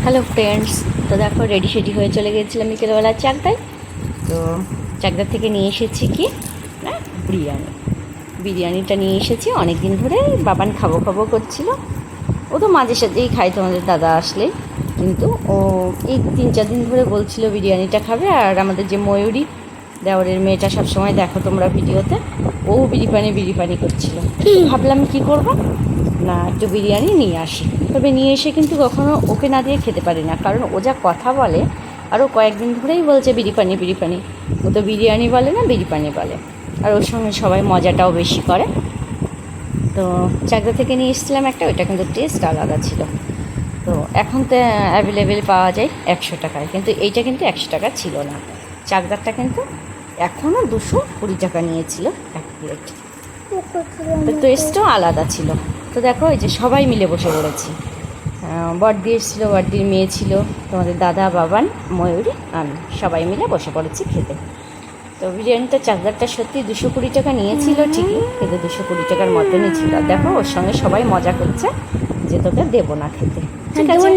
Hello friends, তো দেখো ready সেডি হয়ে চলে গিয়েছিলাম বিকেলবেলা চাকদায়। তো চাকদার থেকে নিয়ে এসেছি কি না বিরিয়ানিটা নিয়ে এসেছি। অনেক দিন ধরে বাবান খাবো খাবো করছিল। ও তো মাঝে সাঝেই খায় তোমাদের দাদা আসলে, কিন্তু ও এই 3-4 দিন ধরে বলছিল বিরিয়ানিটা খাবে। আর আমাদের যে ময়ূরী দেওরের মেয়েটা সবসময় দেখো তোমরা ভিডিওতে, ও বিরিপানি করছিল। ভাবলাম কি করব না, একটু বিরিয়ানি নিয়ে আসি। তবে নিয়ে এসে কিন্তু কখনো ওকে না দিয়ে খেতে পারি না, কারণ ও যা কথা বলে। আরও কয়েকদিন ধরেই বলছে বিরিপানি। ও তো বিরিয়ানি বলে না, বিরিপানি বলে। আর ওর সঙ্গে সবাই মজাটাও বেশি করে। তো চাকদা থেকে নিয়ে এসেছিলাম একটা, ওইটা কিন্তু টেস্ট আলাদা ছিল। তো এখন তো অ্যাভেলেবেল পাওয়া যায় 100 টাকায়, কিন্তু এইটা কিন্তু 100 টাকা ছিল না। চাকদারটা কিন্তু এখনও 220 টাকা নিয়েছিল এক প্লেট। তো টেস্টও আলাদা ছিল। তো দেখো এই যে সবাই মিলে বসে পড়েছি। বড়দি এসেছিল, বড়দির মেয়ে ছিল, তোমাদের দাদা, বাবান, ময়ূরী, আমি সবাই মিলে বসে পড়েছি খেতে। তো বিরিয়ানিটা চাকদারটা সত্যি 220 টাকা নিয়েছিল ঠিকই, কিন্তু 220 টাকার মতনই ছিল। দেখো ওর সঙ্গে সবাই মজা করছে যে তোকে দেবো না খেতে, ঠিক আছে।